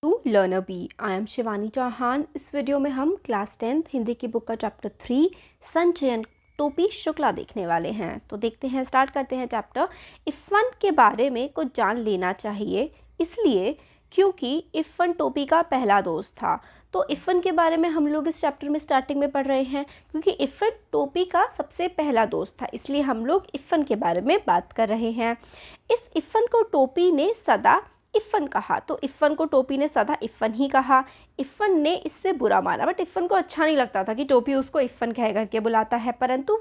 To learner B. I am Shivani Chauhan. इस video में हम क्लास 10th हिंदी की बुक का चैप्टर 3 संचयन टोपी शुक्ला देखने वाले हैं। तो देखते हैं, स्टार्ट करते हैं चैप्टर। इफ़न के बारे में कुछ जान लेना चाहिए, इसलिए क्योंकि इफ़न टोपी का पहला दोस्त था। तो इफ़न के बारे में हम लोग इस चैप्टर में स्टार्टिंग में पढ़ रहे हैं, क्योंकि इफ़न टोपी का सबसे पहला दोस्त था, इसलिए हम लोग इफ़न के बारे में बात कर रहे हैं। इस इफ़न को टोपी ने सदा इफ़न कहा, तो इफ़न को टोपी ने सदा इफ़न ही कहा। इफ़न ने इससे बुरा माना, बट इफ़न को अच्छा नहीं लगता था कि टोपी उसको इफ़न कह करके बुलाता है, परंतु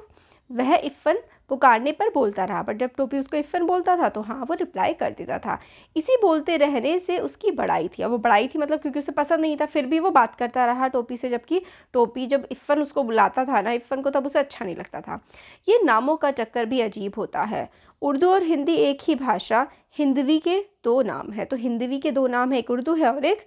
वह इफ़न पुकारने पर बोलता रहा। बट जब टोपी उसको इफ़न बोलता था तो हाँ, वो रिप्लाई कर देता था। इसी बोलते रहने से उसकी बड़ाई थी, और वो बड़ाई थी मतलब क्योंकि उसे पसंद नहीं था, फिर भी वो बात करता रहा टोपी से, जबकि टोपी जब इफ़न उसको बुलाता था ना इफ़न को, तब उसे अच्छा नहीं लगता था। ये नामों का चक्कर भी अजीब होता है। उर्दू और हिंदी एक ही भाषा, हिंदवी के दो नाम है। तो हिंदवी के दो नाम है, एक उर्दू है और एक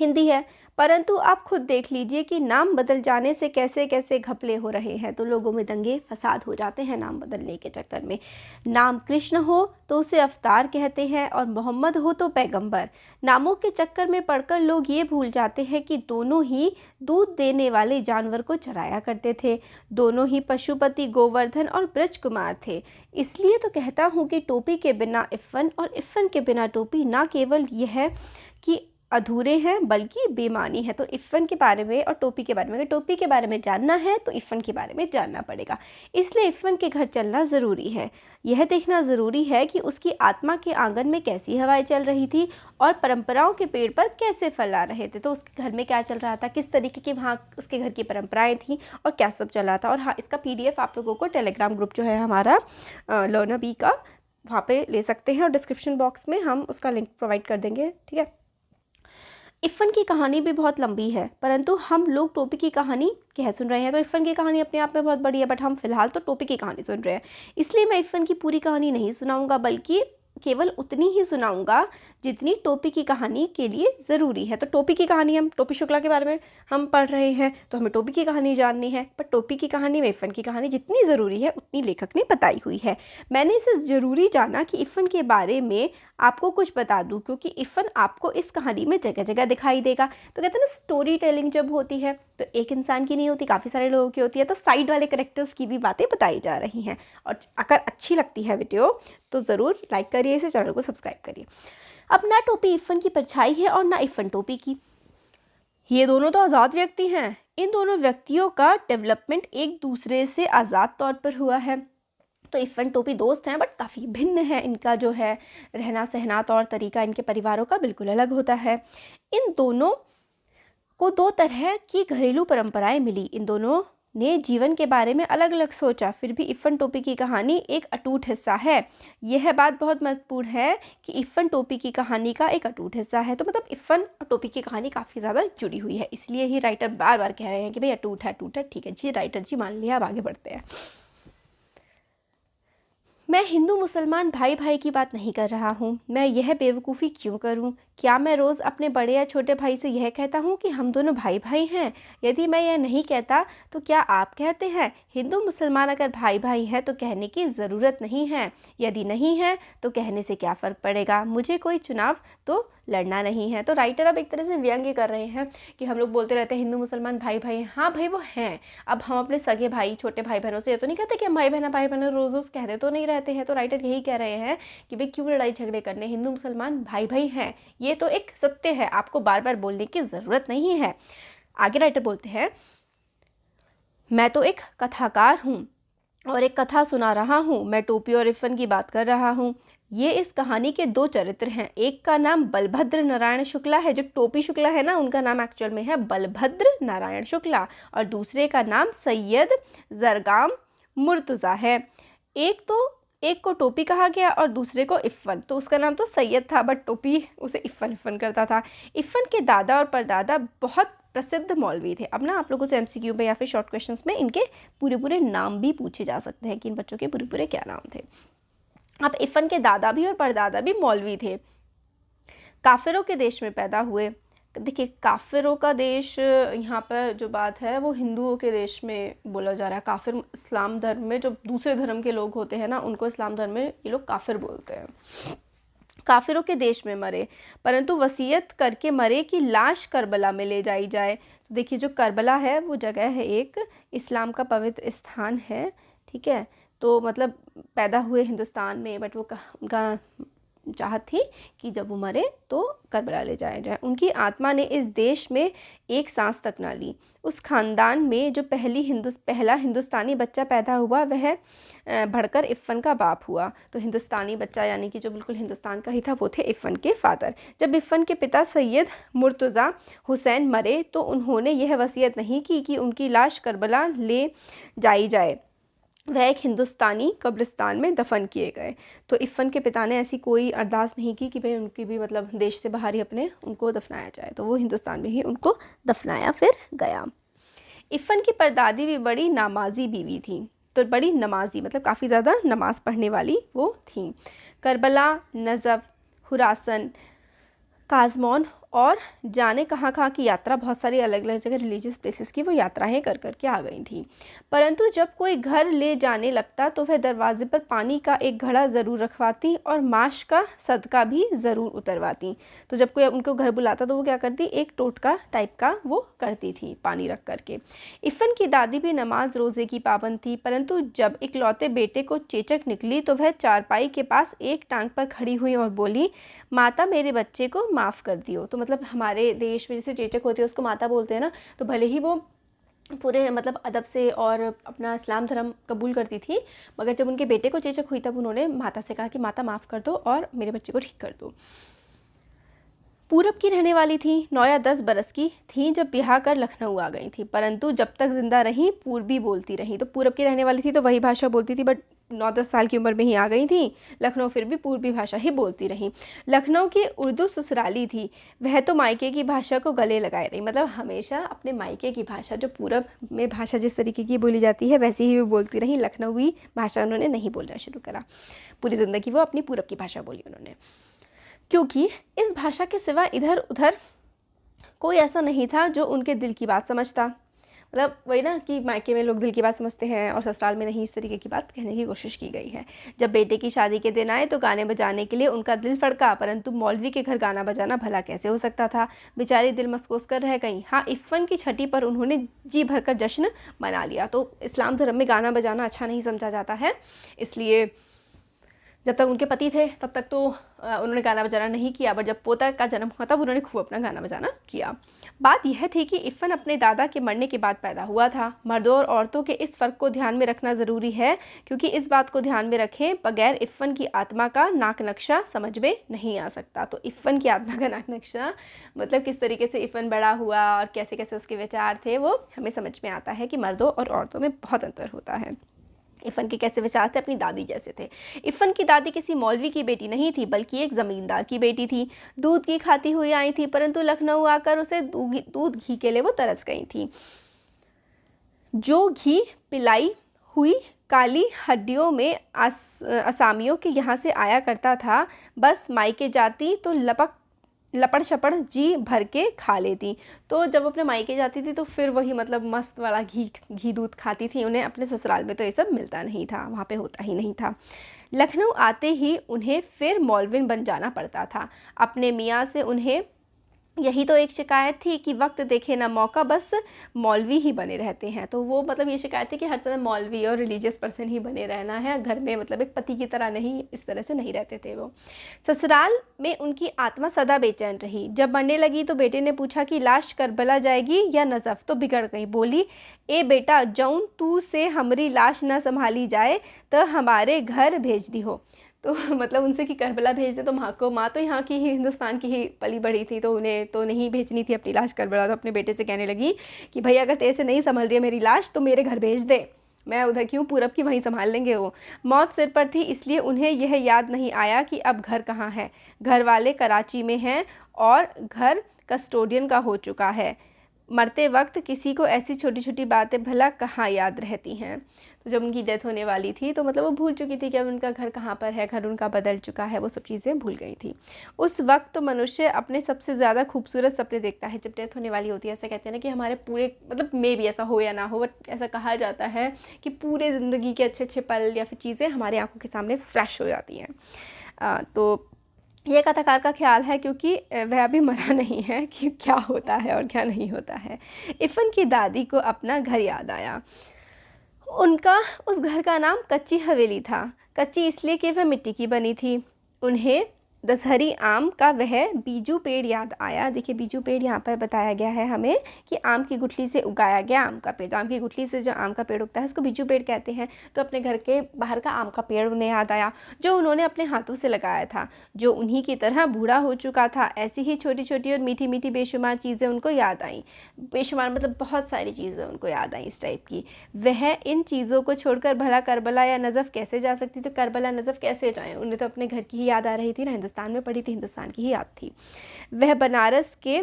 हिंदी है, परंतु आप खुद देख लीजिए कि नाम बदल जाने से कैसे कैसे घपले हो रहे हैं। तो लोगों में दंगे फसाद हो जाते हैं नाम बदलने के चक्कर में। नाम कृष्ण हो तो उसे अवतार कहते हैं, और मोहम्मद हो तो पैगंबर। नामों के चक्कर में पड़कर लोग ये भूल जाते हैं कि दोनों ही दूध देने वाले जानवर को चराया करते थे, दोनों ही पशुपति गोवर्धन और ब्रज कुमार थे। इसलिए तो कहता हूँ कि टोपी के बिना इफ़न और इफ़न के बिना टोपी ना केवल यह कि अधूरे हैं, बल्कि बेमानी है। तो इफ़न के बारे में और टोपी के बारे में, अगर टोपी के बारे में जानना है तो इफ़न के बारे में जानना पड़ेगा। इसलिए इफ़न के घर चलना ज़रूरी है। यह देखना ज़रूरी है कि उसकी आत्मा के आंगन में कैसी हवाएं चल रही थी और परंपराओं के पेड़ पर कैसे फल आ रहे थे। तो उसके घर में क्या चल रहा था, किस तरीके की वहाँ उसके घर की परंपराएँ थीं और क्या सब चल रहा था। और हाँ, इसका PDF आप लोगों को टेलीग्राम ग्रुप जो है हमारा लर्नर बी का, वहाँ पे ले सकते हैं, और डिस्क्रिप्शन बॉक्स में हम उसका लिंक प्रोवाइड कर देंगे, ठीक है। इफ़न की कहानी भी बहुत लंबी है, परंतु हम लोग टोपी की कहानी कह सुन रहे हैं। तो इफ़न की कहानी अपने आप में बहुत बड़ी है, बट हम फिलहाल तो टोपी की कहानी सुन रहे हैं, इसलिए मैं इफ़न की पूरी कहानी नहीं सुनाऊंगा, बल्कि केवल उतनी ही सुनाऊंगा जितनी टोपी की कहानी के लिए ज़रूरी है। तो टोपी की कहानी, हम टोपी शुक्ला के बारे में हम पढ़ रहे हैं, तो हमें टोपी की कहानी जाननी है, पर टोपी की कहानी में इफ़न की कहानी जितनी ज़रूरी है उतनी लेखक ने बताई हुई है। मैंने इसे ज़रूरी जाना कि इफ़न के बारे में आपको कुछ बता दूं, क्योंकि इफ़न आपको इस कहानी में जगह जगह दिखाई देगा। तो कहते हैं ना, स्टोरी टेलिंग जब होती है तो एक इंसान की नहीं होती, काफ़ी सारे लोगों की होती है। तो साइड वाले करेक्टर्स की भी बातें बताई जा रही हैं। और अगर अच्छी लगती है वीडियो तो ज़रूर लाइक करिए, इसे चैनल को सब्सक्राइब करिए। अब ना टोपी इफ़न की परछाई है और ना इफ़न टोपी की। ये दोनों तो आज़ाद व्यक्ति हैं। इन दोनों व्यक्तियों का डेवलपमेंट एक दूसरे से आज़ाद तौर पर हुआ है। तो इफ़न टोपी दोस्त हैं, बट काफ़ी भिन्न है। इनका जो है रहना सहना, तौर तरीका इनके परिवारों का बिल्कुल अलग होता है। इन दोनों को दो तरह की घरेलू परंपराएं मिली। इन दोनों ने जीवन के बारे में अलग अलग सोचा, फिर भी इफ़न टोपी की कहानी एक अटूट हिस्सा है। यह बात बहुत महत्वपूर्ण है कि इफ़न टोपी की कहानी का एक अटूट हिस्सा है। तो मतलब इफ़न और टोपी की कहानी काफ़ी ज़्यादा जुड़ी हुई है, इसलिए ही राइटर बार बार कह रहे हैं कि भाई अटूट है, अटूट है। ठीक है जी राइटर जी, मान लिया, अब आगे बढ़ते हैं। मैं हिंदू मुसलमान भाई भाई की बात नहीं कर रहा हूँ। मैं यह बेवकूफ़ी क्यों करूँ? क्या मैं रोज़ अपने बड़े या छोटे भाई से यह कहता हूँ कि हम दोनों भाई भाई हैं? यदि मैं यह नहीं कहता तो क्या आप कहते हैं? हिंदू मुसलमान अगर भाई भाई हैं तो कहने की ज़रूरत नहीं है, यदि नहीं है तो कहने से क्या फ़र्क पड़ेगा? मुझे कोई चुनाव तो लड़ना नहीं है। तो राइटर अब एक तरह से व्यंग्य कर रहे हैं कि हम लोग बोलते रहते हैं हिंदू मुसलमान भाई भाई हैं। हाँ भाई, वो हैं। अब हम अपने सगे भाई, छोटे भाई बहनों से ये तो नहीं कहते कि हम भाई बहन रोज़ रोज़ कहते तो नहीं रहते हैं। तो राइटर यही कह रहे हैं कि भाई क्यों लड़ाई झगड़े करने, हिंदू मुसलमान भाई भाई हैं, ये तो एक सत्य है, आपको बार बार बोलने की ज़रूरत नहीं है। आगे राइटर बोलते हैं, मैं तो एक कथाकार हूँ और एक कथा सुना रहा हूँ। मैं टोपी और इफ़न की बात कर रहा हूँ। ये इस कहानी के दो चरित्र हैं। एक का नाम बलभद्र नारायण शुक्ला है, जो टोपी शुक्ला है ना, उनका नाम एक्चुअल में है बलभद्र नारायण शुक्ला, और दूसरे का नाम सैयद जरगाम मुर्तज़ा है। एक को टोपी कहा गया और दूसरे को इफ़न। तो उसका नाम तो सैयद था, बट टोपी उसे इफ़न इफ़न करता था। इफ़न के दादा और परदादा बहुत प्रसिद्ध मौलवी थे। अब ना आप लोगों से MCQ में या फिर शॉर्ट क्वेश्चंस में इनके पूरे पूरे नाम भी पूछे जा सकते हैं कि इन बच्चों के पूरे पूरे क्या नाम थे। अब इफ़न के दादा भी और परदादा भी मौलवी थे। काफिरों के देश में पैदा हुए। देखिए, काफिरों का देश यहाँ पर जो बात है वो हिंदुओं के देश में बोला जा रहा है। काफिर इस्लाम धर्म में, जो दूसरे धर्म के लोग होते हैं ना, उनको इस्लाम धर्म में ये लोग काफिर बोलते हैं। काफिरों के देश में मरे, परंतु वसीयत करके मरे कि लाश करबला में ले जाई जाए। तो देखिए जो करबला है वो जगह है, एक इस्लाम का पवित्र स्थान है, ठीक है। तो मतलब पैदा हुए हिंदुस्तान में, बट वो उनका चाहत थी कि जब वो मरे तो करबला ले जाया जाए। उनकी आत्मा ने इस देश में एक सांस तक ना ली। उस खानदान में जो पहला हिंदुस्तानी बच्चा पैदा हुआ वह बढ़कर इफ़न का बाप हुआ। तो हिंदुस्तानी बच्चा यानी कि जो बिल्कुल हिंदुस्तान का ही था वो थे इफ़न के फादर। जब इफ़न के पिता सैयद मुर्तज़ा हुसैन मरे तो उन्होंने यह वसीयत नहीं की कि उनकी लाश करबला ले जाई जाए, वह एक हिंदुस्तानी कब्रिस्तान में दफन किए गए। तो इफ़न के पिता ने ऐसी कोई अरदास नहीं की कि भाई उनकी भी मतलब देश से बाहर ही अपने उनको दफनाया जाए, तो वो हिंदुस्तान में ही उनको दफनाया फिर गया। इफ़न की परदादी भी बड़ी नमाजी बीवी थी, तो बड़ी नमाजी मतलब काफ़ी ज़्यादा नमाज़ पढ़ने वाली वो थी। करबला, नजफ़, खुरासन, काज़मौन और जाने कहाँ की यात्रा, बहुत सारी अलग अलग जगह रिलीजियस प्लेसेस की वो यात्राएं कर कर के आ गई थी। परंतु जब कोई घर ले जाने लगता तो वह दरवाजे पर पानी का एक घड़ा ज़रूर रखवाती और माश का सदका भी ज़रूर उतरवाती। तो जब कोई उनको घर बुलाता तो वो क्या करती, एक टोटका टाइप का वो करती थी पानी रख करके। इफ़न की दादी भी नमाज रोज़े की पाबंद थी, परंतु जब इकलौते बेटे को चेचक निकली तो वह चारपाई के पास एक टांग पर खड़ी हुई और बोली, माता मेरे बच्चे को माफ़ कर दियो। तो मतलब हमारे देश में जैसे चेचक होती है उसको माता बोलते हैं ना, तो भले ही वो पूरे मतलब अदब से और अपना इस्लाम धर्म कबूल करती थी, मगर जब उनके बेटे को चेचक हुई तब उन्होंने माता से कहा कि माता माफ़ कर दो और मेरे बच्चे को ठीक कर दो। पूरब की रहने वाली थी, 9 या 10 बरस की थी जब ब्याह कर लखनऊ आ गई थी, परंतु जब तक जिंदा रही पूर्वी बोलती रही। तो पूरब की रहने वाली थी तो वही भाषा बोलती थी, बट 9-10 साल की उम्र में ही आ गई थी लखनऊ, फिर भी पूर्वी भाषा ही बोलती रही। लखनऊ की उर्दू ससुराली थी, वह तो मायके की भाषा को गले लगाए रही। मतलब हमेशा अपने मायके की भाषा, जो पूरब में भाषा जिस तरीके की बोली जाती है वैसी ही वो बोलती रही, लखनऊी भाषा उन्होंने नहीं बोलना शुरू करा। पूरी ज़िंदगी वो अपनी पूरब की भाषा बोली उन्होंने, क्योंकि इस भाषा के सिवा इधर उधर कोई ऐसा नहीं था जो उनके दिल की बात समझता। मतलब वही ना कि मायके में लोग दिल की बात समझते हैं और ससुराल में नहीं, इस तरीके की बात कहने की कोशिश की गई है। जब बेटे की शादी के दिन आए तो गाने बजाने के लिए उनका दिल फड़का, परंतु मौलवी के घर गाना बजाना भला कैसे हो सकता था। बेचारी दिल मसकोस कर रह गई। हाँ, इफ़न की छठी पर उन्होंने जी भर कर जश्न मना लिया। तो इस्लाम धर्म में गाना बजाना अच्छा नहीं समझा जाता है, इसलिए जब तक उनके पति थे तब तक तो उन्होंने गाना बजाना नहीं किया, बट जब पोता का जन्म हुआ तब उन्होंने खूब अपना गाना बजाना किया। बात यह थी कि इफ़न अपने दादा के मरने के बाद पैदा हुआ था। मर्दों और औरतों के इस फ़र्क को ध्यान में रखना ज़रूरी है, क्योंकि इस बात को ध्यान में रखें बगैर इफ़न की आत्मा का नाक नक्शा समझ में नहीं आ सकता। तो इफ़न की आत्मा का नाक नक्शा मतलब किस तरीके से इफ़न बड़ा हुआ और कैसे कैसे उसके विचार थे, वो हमें समझ में आता है कि मर्दों और औरतों में बहुत अंतर होता है। इफ़न के कैसे विचार थे, अपनी दादी जैसे थे। इफ़न की दादी किसी मौलवी की बेटी नहीं थी, बल्कि एक ज़मींदार की बेटी थी। दूध घी खाती हुई आई थी, परंतु लखनऊ आकर उसे दूध घी के लिए वो तरस गई थी। जो घी पिलाई हुई काली हड्डियों में असामियों के यहाँ से आया करता था, बस मायके जाती तो लपड़ छपड़ जी भर के खा लेती। तो जब अपने मायके जाती थी तो फिर वही मतलब मस्त वाला घी दूध खाती थी। उन्हें अपने ससुराल में तो ये सब मिलता नहीं था, वहाँ पे होता ही नहीं था। लखनऊ आते ही उन्हें फिर मौलविन बन जाना पड़ता था। अपने मियाँ से उन्हें यही तो एक शिकायत थी कि वक्त देखे ना मौका, बस मौलवी ही बने रहते हैं। तो वो मतलब ये शिकायत थी कि हर समय मौलवी और रिलीजियस पर्सन ही बने रहना है, घर में मतलब एक पति की तरह नहीं, इस तरह से नहीं रहते थे वो। ससुराल में उनकी आत्मा सदा बेचैन रही। जब मरने लगी तो बेटे ने पूछा कि लाश करबला जाएगी या नजफ़, तो बिगड़ गई। बोली, ए बेटा, जौन तू से हमारी लाश न संभाली जाए तो हमारे घर भेज दी हो। तो मतलब उनसे कि करबला भेज दे, तो माँ तो यहाँ की ही, हिंदुस्तान की ही पली बड़ी थी, तो उन्हें तो नहीं भेजनी थी अपनी लाश करबला। तो अपने बेटे से कहने लगी कि भाई अगर तेरे से नहीं संभल रही है मेरी लाश तो मेरे घर भेज दे, मैं उधर क्यों, पूरब की वहीं संभाल लेंगे वो। मौत सिर पर थी, इसलिए उन्हें यह याद नहीं आया कि अब घर कहाँ है। घर वाले कराची में हैं और घर कस्टोडियन का हो चुका है। मरते वक्त किसी को ऐसी छोटी छोटी बातें भला कहाँ याद रहती हैं। तो जब उनकी डेथ होने वाली थी तो मतलब वो भूल चुकी थी कि अब उनका घर कहाँ पर है, घर उनका बदल चुका है, वो सब चीज़ें भूल गई थी। उस वक्त तो मनुष्य अपने सबसे ज़्यादा खूबसूरत सपने देखता है जब डेथ होने वाली होती है। ऐसा कहते हैं ना कि हमारे पूरे मतलब मे भी ऐसा हो या ना हो, बट ऐसा कहा जाता है कि पूरे ज़िंदगी के अच्छे अच्छे पल या फिर चीज़ें हमारे आंखों के सामने फ्लैश हो जाती हैं। तो ये कथाकार का ख्याल है क्योंकि वह अभी मरा नहीं है कि क्या होता है और क्या नहीं होता है। इफ़न की दादी को अपना घर याद आया। उनका उस घर का नाम कच्ची हवेली था। कच्ची इसलिए कि वह मिट्टी की बनी थी। उन्हें दशहरी आम का वह बीजू पेड़ याद आया। देखिए बीजू पेड़ यहाँ पर बताया गया है हमें कि आम की गुठली से उगाया गया आम का पेड़। तो आम की गुठली से जो आम का पेड़ उगता है उसको बीजू पेड़ कहते हैं। तो अपने घर के बाहर का आम का पेड़ उन्हें याद आया जो उन्होंने अपने हाथों से लगाया था, जो उन्हीं की तरह बूढ़ा हो चुका था। ऐसी ही छोटी छोटी और मीठी मीठी बेशुमार चीज़ें उनको याद आईं। बेशुमार मतलब बहुत सारी चीज़ें उनको याद आईं इस टाइप की। वह इन चीज़ों को छोड़कर भला करबला या नजफ़ कैसे जा सकती थी। करबला नजफ़ कैसे जाएँ, उन्हें तो अपने घर की ही याद आ रही थी ना, हिंदुस्तान में पड़ी थी, हिंदुस्तान की ही याद थी। वह बनारस के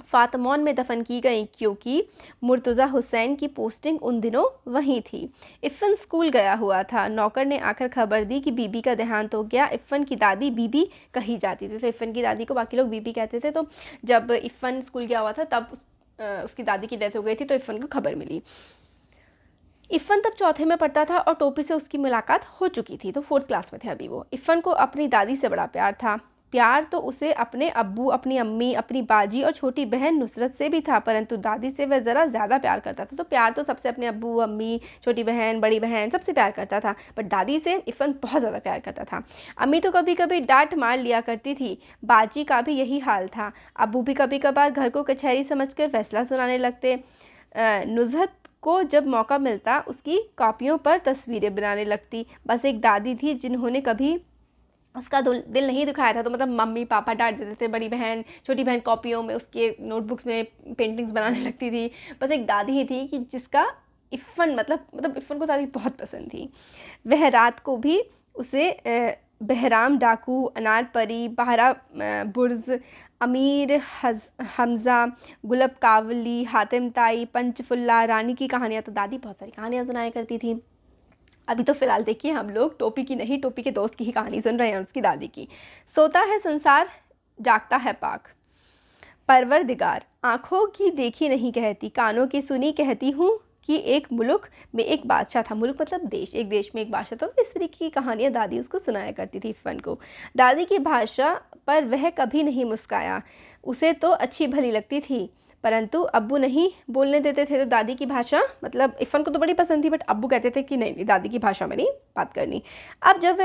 फातमौन में दफन की गई क्योंकि मुर्तज़ा हुसैन की पोस्टिंग उन दिनों वहीं थी। इफ़न स्कूल गया हुआ था। नौकर ने आकर खबर दी कि बीबी का देहांत हो गया। इफ़न की दादी बीबी कही जाती थी, तो इफ़न की दादी को बाकी लोग बीबी कहते थे। तो जब इफ़न स्कूल गया हुआ था तब उसकी दादी की डेथ हो गई थी, तो इफ़न को खबर मिली। इफ़न तब चौथे में पढ़ता था और टोपी से उसकी मुलाकात हो चुकी थी, तो 4th क्लास में थे अभी वो। इफ़न को अपनी दादी से बड़ा प्यार था। प्यार तो उसे अपने अब्बू, अपनी अम्मी, अपनी बाजी और छोटी बहन नुसरत से भी था, परंतु दादी से वह ज़रा ज़्यादा प्यार करता था। तो प्यार तो सबसे अपने अब्बू, अम्मी, छोटी बहन, बड़ी बहन सबसे प्यार करता था, बट दादी से इफ़न बहुत ज़्यादा प्यार करता था। अम्मी तो कभी कभी डांट मार लिया करती थी। बाजी का भी यही हाल था। अब्बू भी कभी कभार घर को कचहरी समझकर फैसला सुनाने लगते। नुज़हत को जब मौका मिलता उसकी कॉपियों पर तस्वीरें बनाने लगती। बस एक दादी थी जिन्होंने कभी उसका दिल नहीं दुखाया था। तो मतलब मम्मी पापा डांट देते थे, बड़ी बहन छोटी बहन कॉपियों में उसके नोटबुक्स में पेंटिंग्स बनाने लगती थी। बस एक दादी ही थी कि जिसका इफ़न मतलब इफ़न को दादी बहुत पसंद थी। वह रात को भी उसे बहराम डाकू, अनार परी, बहरा बुर्ज, अमीर हमज़ा, गुलब कावली, हातिम ताई, पंचफुल्ला, रानी की कहानियाँ, तो दादी बहुत सारी कहानियाँ सुनाया करती थी। अभी तो फ़िलहाल देखिए हम लोग टोपी की नहीं, टोपी के दोस्त की ही कहानी सुन रहे हैं, उसकी दादी की। सोता है संसार, जागता है पाक। परवरदिगार आँखों की देखी नहीं कहती, कानों की सुनी कहती हूँ कि एक मुल्क में एक बादशाह था। मुल्क मतलब देश, एक देश में एक बादशाह था। तो इस तरीके की कहानियाँ दादी उसको सुनाया करती थी इफ़न को। दादी की भाषा पर वह कभी नहीं मुस्काया। उसे तो अच्छी भली लगती थी, परंतु अब्बू नहीं बोलने देते थे। तो दादी की भाषा मतलब इफ़न को तो बड़ी पसंद थी, बट अब्बू कहते थे कि नहीं नहीं, दादी की भाषा में नहीं बात करनी। अब जब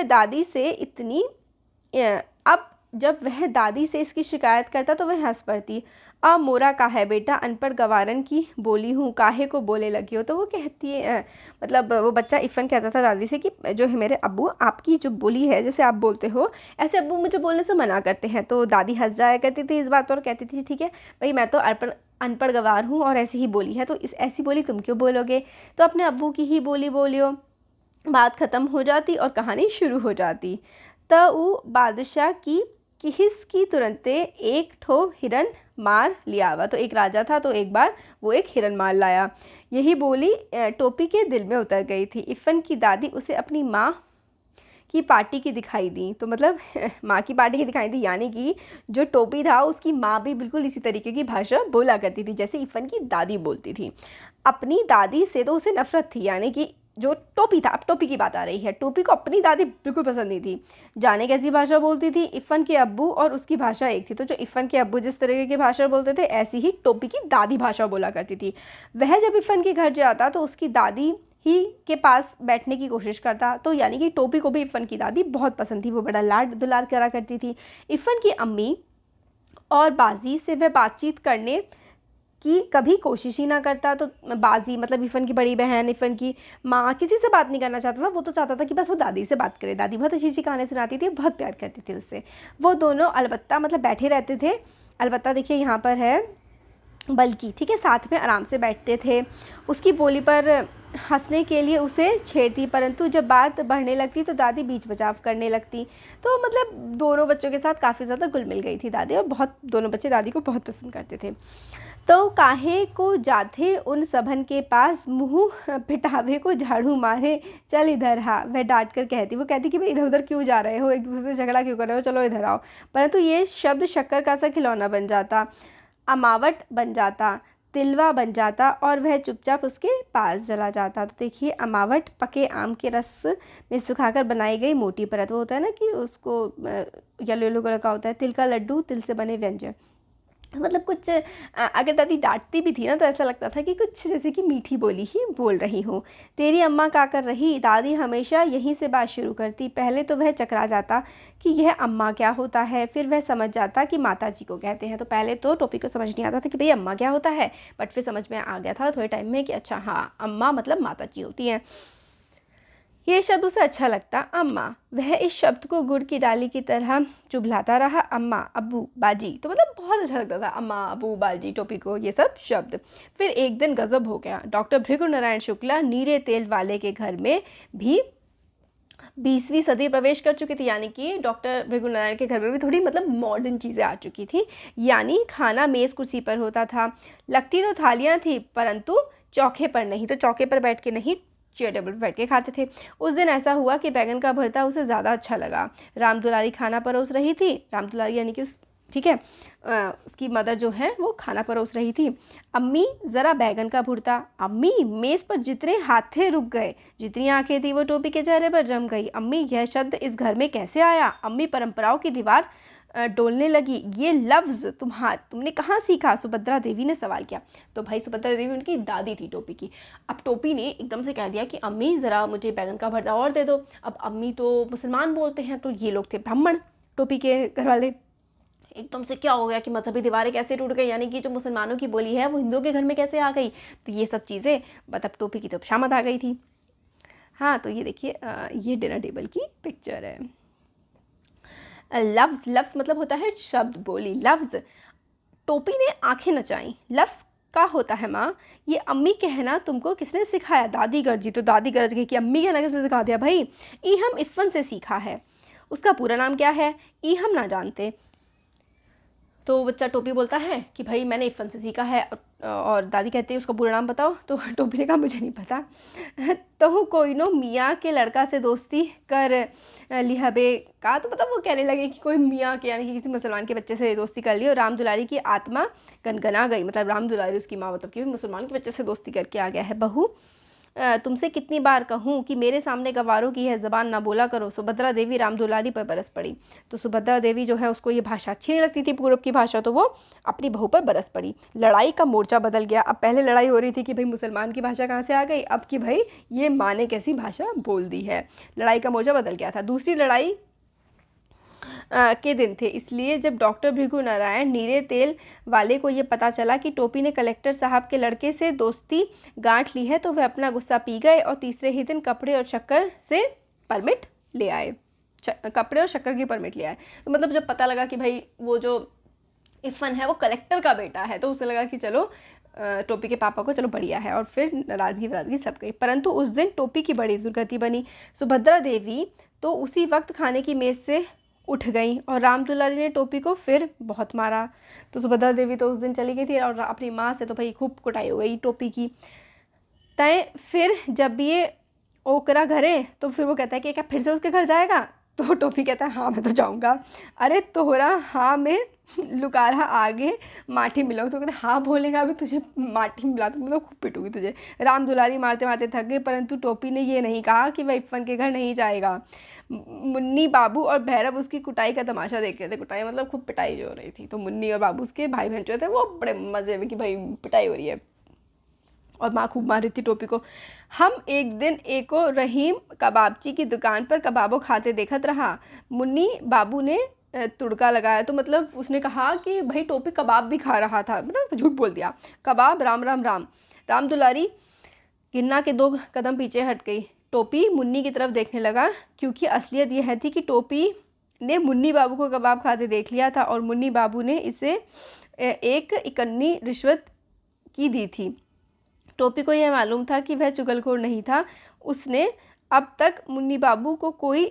वह दादी से इसकी शिकायत करता तो वह हंस पड़ती। अब मोरा का है बेटा, अनपढ़ गवारन की बोली हूँ, काहे को बोले लगी हो। तो वो कहती है मतलब वो बच्चा इफ़न कहता था दादी से कि जो है मेरे अब्बू, आपकी जो बोली है जैसे आप बोलते हो ऐसे अब्बू मुझे बोलने से मना करते हैं। तो दादी हंस जाया करती थी इस बात पर, कहती थी ठीक है भाई, मैं तो अनपढ़ गवार हूँ और ऐसी ही बोली है, तो इस ऐसी बोली तुम क्यों बोलोगे। तो अपने अब्बू की ही बोली बोलियो। बात ख़त्म हो जाती और कहानी शुरू हो जाती। तो बादशाह की किहिस की तुरंते एक ठो हिरन मार लिया हुआ। तो एक राजा था, तो एक बार वो एक हिरन मार लाया। यही बोली टोपी के दिल में उतर गई थी। इफ़न की दादी उसे अपनी माँ की पार्टी की दिखाई दी। तो मतलब माँ की पार्टी की दिखाई दी, यानी कि जो टोपी था उसकी माँ भी बिल्कुल इसी तरीके की भाषा बोला करती थी जैसे इफ़न की दादी बोलती थी। अपनी दादी से तो उसे नफ़रत थी, यानी कि जो टोपी था, अब टोपी की बात आ रही है, टोपी को अपनी दादी बिल्कुल पसंद नहीं थी। जाने कैसी भाषा बोलती थी। इफ़न के अब्बू और उसकी भाषा एक थी। तो जो इफ़न के अब्बू जिस तरीके की भाषा बोलते थे, ऐसी ही टोपी की दादी भाषा बोला करती थी। वह जब इफ़न के घर जाता तो उसकी दादी ही के पास बैठने की कोशिश करता। तो यानी कि टोपी को भी इफ़न की दादी बहुत पसंद थी, वो बड़ा लाड दुलार करा करती थी। इफ़न की अम्मी और बाजी से वह बातचीत करने की कभी कोशिश ही ना करता। तो बाजी मतलब इफ़न की बड़ी बहन, इफ़न की माँ, किसी से बात नहीं करना चाहता था। वो तो चाहता था कि बस वो दादी से बात करे। दादी बहुत अच्छी अच्छी कहानी सुनाती थी, बहुत प्यार करती थी उससे। वो दोनों अलबत्ता मतलब बैठे रहते थे। अलबत्ता देखिए यहाँ पर है बल्कि, ठीक है, साथ में आराम से बैठते थे। उसकी बोली पर हंसने के लिए उसे छेड़ती, परंतु जब बात बढ़ने लगती तो दादी बीच बचाव करने लगती। तो मतलब दोनों बच्चों के साथ काफ़ी ज़्यादा घुल मिल गई थी दादी, और बहुत दोनों बच्चे दादी को बहुत पसंद करते थे। तो काहे को जाते उन सबन के पास, मुँह पिटावे को झाड़ू मारे, चल इधर हा। वह डांट कर कहती, वो कहती कि भाई इधर उधर क्यों जा रहे हो, एक दूसरे से झगड़ा क्यों कर रहे हो, चलो इधर आओ। परंतु ये शब्द शक्कर का सा खिलौना बन जाता, अमावट बन जाता। तिलवा बन जाता और वह चुपचाप उसके पास चला जाता। तो देखिए, अमावट पके आम के रस में सुखाकर बनाई गई मोटी परत, वो होता है ना कि उसको येलो येलो कलर का होता है। तिल का लड्डू, तिल से बने व्यंजन। मतलब कुछ अगर दादी डांटती भी थी ना तो ऐसा लगता था कि कुछ जैसे कि मीठी बोली ही बोल रही हो। तेरी अम्मा क्या कर रही, दादी हमेशा यहीं से बात शुरू करती। पहले तो वह चकरा जाता कि यह अम्मा क्या होता है, फिर वह समझ जाता कि माता जी को कहते हैं। तो पहले तो टोपी को समझ नहीं आता था कि भाई अम्मा क्या होता है, बट फिर समझ में आ गया था थोड़े टाइम में कि अच्छा हाँ, अम्मा मतलब माता जी होती हैं। ये शब्द उसे अच्छा लगता, अम्मा। वह इस शब्द को गुड़ की डाली की तरह चुभलाता रहा, अम्मा, अब्बू, बाजी। तो मतलब बहुत अच्छा लगता था अम्मा, अब्बू, बाजी, टोपी को ये सब शब्द। फिर एक दिन गजब हो गया। डॉक्टर भृगु नारायण शुक्ला नीरे तेल वाले के घर में भी 20वीं सदी प्रवेश कर चुकी थी, यानी कि डॉक्टर भृगु नारायण के घर में भी थोड़ी मतलब मॉडर्न चीज़ें आ चुकी थी। यानी खाना मेज़ कुर्सी पर होता था। लगती तो थालियाँ थी परंतु चौके पर नहीं, तो चौके पर बैठ के नहीं, चेयर टेबल पर बैठ के खाते थे। उस दिन ऐसा हुआ कि बैगन का भरता उसे ज़्यादा अच्छा लगा। राम दुलारी खाना परोस रही थी। राम दुलारी यानी कि ठीक है, उसकी मदर जो है वो खाना परोस रही थी। अम्मी ज़रा बैगन का भुर्ता। अम्मी, मेज़ पर जितने हाथ थे रुक गए, जितनी आंखें थी वो टोपी के चेहरे पर जम गई। अम्मी, यह शब्द इस घर में कैसे आया। अम्मी परंपराओं की दीवार डोलने लगी। ये लफ्ज़ तुमने कहाँ सीखा, सुभद्रा देवी ने सवाल किया। तो भाई सुभद्रा देवी उनकी दादी थी टोपी की। अब टोपी ने एकदम से कह दिया कि अम्मी ज़रा मुझे बैगन का भरता और दे दो। अब अम्मी तो मुसलमान बोलते हैं, तो ये लोग थे ब्राह्मण, टोपी के घर वाले। एकदम से क्या हो गया कि मजहबी दीवारें कैसे टूट गई, यानी कि जो मुसलमानों की बोली है वो हिंदुओं के घर में कैसे आ गई। तो ये सब चीज़ें मतलब टोपी की तो शामत आ गई थी। हाँ, तो ये देखिए, ये डिनर टेबल की पिक्चर है। लफ्ज़, लफ्ज़ मतलब होता है शब्द, बोली, लफ्ज़। टोपी ने आंखें नचाई। लफ्ज़ का होता है माँ, ये अम्मी कहना तुमको किसने सिखाया। दादी गरजी। तो दादी गरज गई कि अम्मी कहना किसने सिखा दिया भाई। ई हम इफ़न से सीखा है। उसका पूरा नाम क्या है, ई हम ना जानते। तो बच्चा टोपी बोलता है कि भाई मैंने इफ़न से सीखा है, और दादी कहती है उसका पूरा नाम बताओ। तो टोपी ने कहा मुझे नहीं पता। तो कोई नो मियाँ के लड़का से दोस्ती कर लिहबे का। तो मतलब वो कहने लगे कि कोई मियाँ के यानी कि किसी मुसलमान के बच्चे से दोस्ती कर ली, और राम दुलारी की आत्मा गनगना गई। मतलब राम दुलारी उसकी माँ मतलब कि मुसलमान के बच्चे से दोस्ती करके आ गया है। बहू, तुमसे कितनी बार कहूँ कि मेरे सामने गवारों की है ज़बान ना बोला करो। सुभद्रा देवी राम दुलारी पर बरस पड़ी। तो सुभद्रा देवी जो है उसको ये भाषा अच्छी नहीं लगती थी, पूरब की भाषा, तो वो अपनी बहू पर बरस पड़ी। लड़ाई का मोर्चा बदल गया। अब पहले लड़ाई हो रही थी कि भाई मुसलमान की भाषा कहाँ से आ गई, अब कि भाई ये माँ ने कैसी भाषा बोल दी है। लड़ाई का मोर्चा बदल गया था। दूसरी लड़ाई के दिन थे, इसलिए जब डॉक्टर भृगु नारायण नीरे तेल वाले को ये पता चला कि टोपी ने कलेक्टर साहब के लड़के से दोस्ती गांठ ली है, तो वह अपना गुस्सा पी गए और तीसरे ही दिन कपड़े और शक्कर से परमिट ले आए। कपड़े और शक्कर की परमिट ले आए। तो मतलब जब पता लगा कि भाई वो जो इफ़न है वो कलेक्टर का बेटा है, तो उसे लगा कि चलो टोपी के पापा को चलो बढ़िया है, और फिर नाराज़गी वराज़गी सब गई। परंतु उस दिन टोपी की बड़ी दुर्गति बनी। सुभद्रा देवी तो उसी वक्त खाने की मेज़ से उठ गई और राम दुलारी ने टोपी को फिर बहुत मारा। तो सुभद्रा देवी तो उस दिन चली गई थी और अपनी माँ से तो भाई खूब कुटाई हो गई टोपी की। तय फिर जब ये ओकरा घरे, तो फिर वो कहता है कि क्या फिर से उसके घर जाएगा। तो टोपी कहता है हाँ मैं तो जाऊँगा। अरे तोहरा हाँ में लुका रहा आगे माटी मिलाओ। तो कहते हाँ बोलेगा अभी तुझे माटी मिला तो मतलब खूब पिटूंगी तुझे। राम दुलारी मारते मारते थक गए, परंतु टोपी ने ये नहीं कहा कि वह इफ़न के घर नहीं जाएगा। मुन्नी, बाबू और भैरव उसकी कुटाई का तमाशा देख रहे थे। कुटाई मतलब खूब पिटाई जो हो रही थी। तो मुन्नी और बाबू उसके भाई बहन जो थे वो बड़े मज़े में कि भाई पिटाई हो रही है, और माँ खूब मार रही थी टोपी को। हम एक दिन एको रहीम कबाबची की दुकान पर कबाबों खाते देखत रहा। मुन्नी बाबू ने तुड़का लगाया। तो मतलब उसने कहा कि भाई टोपी कबाब भी खा रहा था, मतलब झूठ बोल दिया। कबाब, राम राम राम। राम दुलारी गिन्ना के 2 कदम पीछे हट गई। टोपी मुन्नी की तरफ देखने लगा, क्योंकि असलियत यह थी कि टोपी ने मुन्नी बाबू को कबाब खाते देख लिया था और मुन्नी बाबू ने इसे एक इकन्नी रिश्वत की दी थी। टोपी को यह मालूम था कि वह चुगलखोर नहीं था। उसने अब तक मुन्नी बाबू को कोई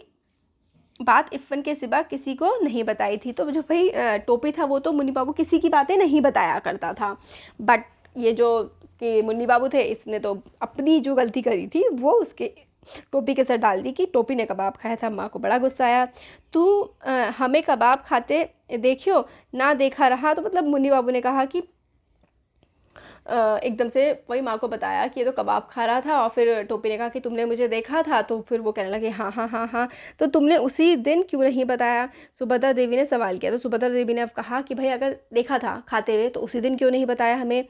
बात इफ़न के सिवा किसी को नहीं बताई थी। तो जो भाई टोपी था वो तो मुन्नी बाबू किसी की बातें नहीं बताया करता था, बट ये जो उसके मुन्नी बाबू थे इसने तो अपनी जो गलती करी थी वो उसके टोपी के सर डाल दी कि टोपी ने कबाब खाया था। माँ को बड़ा गुस्सा आया। तू हमें कबाब खाते देखियो ना देखा रहा। तो मतलब मुन्नी बाबू ने कहा कि एकदम से वही माँ को बताया कि ये तो कबाब खा रहा था, और फिर टोपी ने कहा कि तुमने मुझे देखा था, तो फिर वो कहने लगे हाँ हाँ हाँ हाँ, तो तुमने उसी दिन क्यों नहीं बताया। सुभद्रा देवी ने सवाल किया, तो सुभद्रा देवी ने अब कहा कि भाई अगर देखा था खाते हुए तो उसी दिन क्यों नहीं बताया हमें।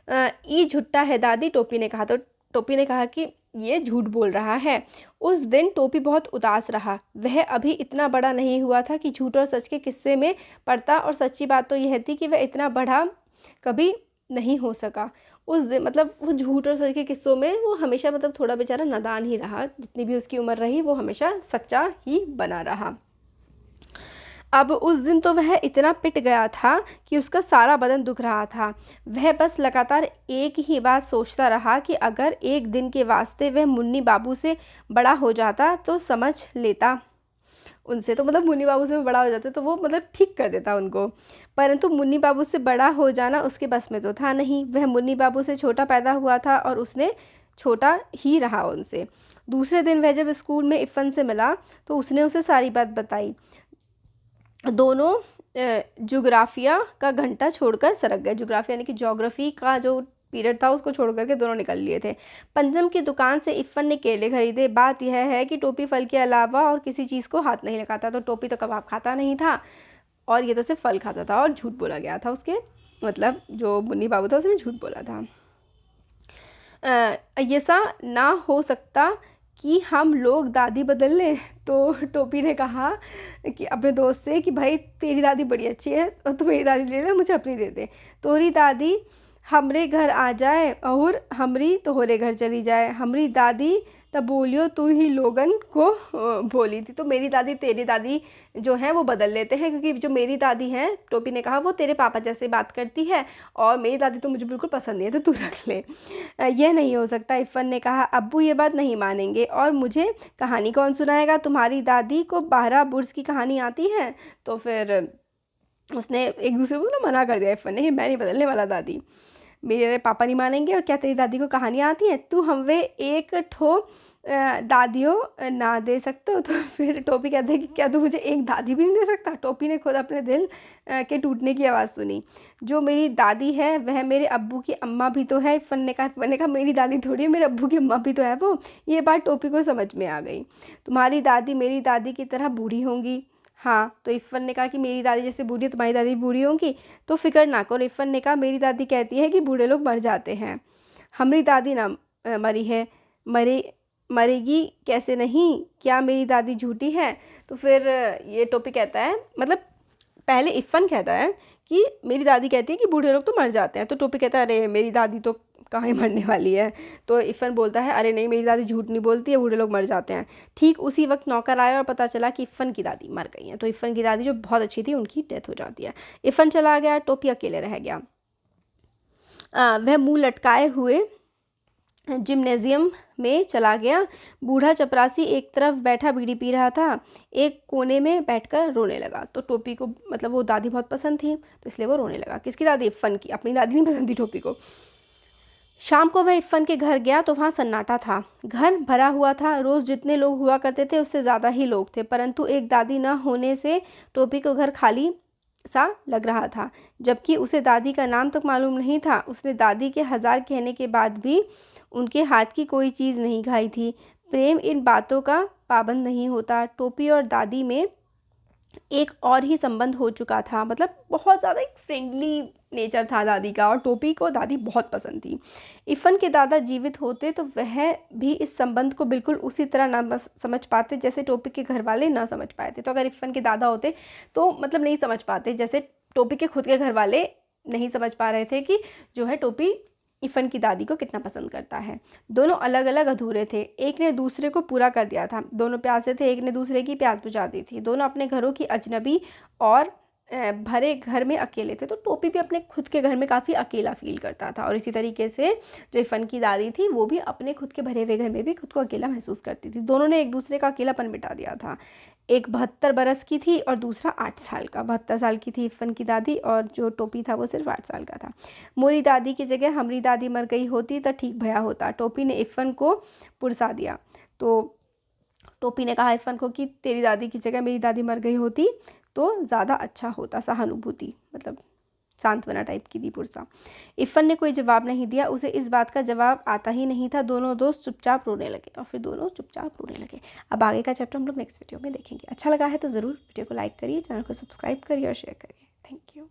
ये झुट्टा है दादी, टोपी ने कहा। तो टोपी ने कहा कि ये झूठ बोल रहा है। उस दिन टोपी बहुत उदास रहा। वह अभी इतना बड़ा नहीं हुआ था कि झूठ और सच के किस्से में पड़ता, और सच्ची बात तो यह थी कि वह इतना बड़ा कभी नहीं हो सका। उस दिन मतलब वो झूठ और सच के किस्सों में वो हमेशा मतलब थोड़ा बेचारा नादान ही रहा। जितनी भी उसकी उम्र रही वो हमेशा सच्चा ही बना रहा। अब उस दिन तो वह इतना पिट गया था कि उसका सारा बदन दुख रहा था। वह बस लगातार एक ही बात सोचता रहा कि अगर एक दिन के वास्ते वह मुन्नी बाबू से बड़ा हो जाता तो समझ लेता उनसे, तो मतलब मुन्नी बाबू से वो बड़ा हो जाता तो वो मतलब ठीक कर देता उनको। परंतु मुन्नी बाबू से बड़ा हो जाना उसके बस में तो था नहीं। वह मुन्नी बाबू से छोटा पैदा हुआ था और उसने छोटा ही रहा उनसे। दूसरे दिन वह जब स्कूल में इफ़न से मिला तो उसने उसे सारी बात बताई। दोनों जोग्राफिया का घंटा छोड़कर सरक गए। जोग्राफिया यानी कि ज्योग्राफी का जो पीरियड था उसको छोड़ करके दोनों निकल लिए थे। पंचम की दुकान से इफ़न ने केले खरीदे। बात यह है कि टोपी फल के अलावा और किसी चीज़ को हाथ नहीं लगाता। तो टोपी तो कबाब खाता नहीं था, और ये तो सिर्फ फल खाता था, और झूठ बोला गया था उसके, मतलब जो मुन्नी बाबू था उसने झूठ बोला था। ऐसा ना हो सकता कि हम लोग दादी बदल लें। तो टोपी ने कहा कि अपने दोस्त से कि भाई तेरी दादी बड़ी अच्छी है और तू मेरी दादी ले ले, मुझे अपनी दे दे। तोरी दादी हमरे घर आ जाए और हमरी तोहरे घर चली जाए। हमरी दादी तब बोलियो तू ही लोगन को बोली थी। तो मेरी दादी तेरी दादी जो है वो बदल लेते हैं, क्योंकि जो मेरी दादी हैं, टोपी ने कहा, वो तेरे पापा जैसे बात करती है, और मेरी दादी तो मुझे बिल्कुल पसंद नहीं है, तो तू रख ले। यह नहीं हो सकता, इफ़न ने कहा। अब्बू ये बात नहीं मानेंगे, और मुझे कहानी कौन सुनाएगा। तुम्हारी दादी को 12 बुर्ज की कहानी आती है। तो फिर उसने एक दूसरे को ना मना कर दिया इफ़न ने कि मैं नहीं बदलने वाला दादी, मेरे पापा नहीं मानेंगे, और क्या तेरी दादी को कहानियाँ आती हैं, तू हमें एक ठो दादियों ना दे सकते हो। तो फिर टोपी कहते हैं कि क्या तू मुझे एक दादी भी नहीं दे सकता। टोपी ने खुद अपने दिल के टूटने की आवाज़ सुनी। जो मेरी दादी है वह मेरे अब्बू की अम्मा भी तो है। इफ़न ने कहा मेरी दादी थोड़ी है, मेरे अब्बू की अम्मा भी तो है वो। ये बात टोपी को समझ में आ गई। तुम्हारी दादी मेरी दादी की तरह बूढ़ी होंगी। हाँ, तो इफ़न ने कहा कि मेरी दादी जैसे बूढ़ी है तुम्हारी दादी भी बूढ़ी होंगी। तो फिक्र ना करो। इफ़न ने कहा मेरी दादी कहती है कि बूढ़े लोग मर जाते हैं। हमारी दादी ना मरी है, मरे मरेगी कैसे नहीं, क्या मेरी दादी झूठी है। तो फिर ये टोपी कहता है, मतलब पहले इफ़न कहता है कि मेरी दादी कहती है कि बूढ़े लोग तो मर जाते हैं। तो टोपी कहता है अरे मेरी दादी तो कहाँ ही मरने वाली है। तो इफ़न बोलता है अरे नहीं, मेरी दादी झूठ नहीं बोलती है, बूढ़े लोग मर जाते हैं। ठीक उसी वक्त नौकर आया और पता चला कि इफ़न की दादी मर गई हैं। तो इफ़न की दादी जो बहुत अच्छी थी उनकी डेथ हो जाती है। इफ़न चला गया, टोपी अकेले रह गया। वह मुंह लटकाए हुए जिम्नेजियम में चला गया। बूढ़ा चपरासी एक तरफ बैठा बीड़ी पी रहा था, एक कोने में बैठकर रोने लगा। तो टोपी को मतलब वो दादी बहुत पसंद थी, तो इसलिए वो रोने लगा। किसकी दादी? इफ़न की। अपनी दादी नहीं पसंद थी टोपी को। शाम को वह इफ़न के घर गया तो वहाँ सन्नाटा था। घर भरा हुआ था। रोज़ जितने लोग हुआ करते थे उससे ज़्यादा ही लोग थे, परंतु एक दादी न होने से टोपी को घर खाली सा लग रहा था। जबकि उसे दादी का नाम तक मालूम नहीं था। उसने दादी के 1000 कहने के बाद भी उनके हाथ की कोई चीज़ नहीं खाई थी। प्रेम इन बातों का पाबंद नहीं होता। टोपी और दादी में एक और ही संबंध हो चुका था, मतलब बहुत ज़्यादा एक फ्रेंडली नेचर था दादी का, और टोपी को दादी बहुत पसंद थी। इफ़न के दादा जीवित होते तो वह भी इस संबंध को बिल्कुल उसी तरह ना समझ पाते जैसे टोपी के घर वाले ना समझ पाए थे। तो अगर इफ़न के दादा होते तो मतलब नहीं समझ पाते, जैसे टोपी के खुद के घर वाले नहीं समझ पा रहे थे कि जो है टोपी इफ़न की दादी को कितना पसंद करता है। दोनों अलग अलग अधूरे थे, एक ने दूसरे को पूरा कर दिया था। दोनों प्यासे थे, एक ने दूसरे की प्यास बुझा दी थी। दोनों अपने घरों की अजनबी और भरे घर में अकेले थे। तो टोपी भी अपने खुद के घर में काफ़ी अकेला फील करता था, और इसी तरीके से जो इफ़न की दादी थी वो भी अपने खुद के भरे हुए घर में भी खुद को अकेला महसूस करती थी। दोनों ने एक दूसरे का अकेलापन मिटा दिया था। एक 72 बरस की थी और दूसरा 8 साल का। 72 साल की थी इफ़न की दादी, और जो टोपी था वो सिर्फ 8 साल का था। मोरी दादी की जगह हमारी दादी मर गई होती तो ठीक भया होता। टोपी ने इफ़न को पुरसा दिया। तो टोपी ने कहा इफ़न को कि तेरी दादी की जगह मेरी दादी मर गई होती तो ज़्यादा अच्छा होता। सहानुभूति मतलब सांत्वना टाइप की दी पुरसा। इफ़न ने कोई जवाब नहीं दिया, उसे इस बात का जवाब आता ही नहीं था। दोनों दोस्त चुपचाप रोने लगे और फिर दोनों चुपचाप रोने लगे। अब आगे का चैप्टर हम लोग नेक्स्ट वीडियो में देखेंगे। अच्छा लगा है तो ज़रूर वीडियो को लाइक करिए, चैनल को सब्सक्राइब करिए और शेयर करिए। Thank you.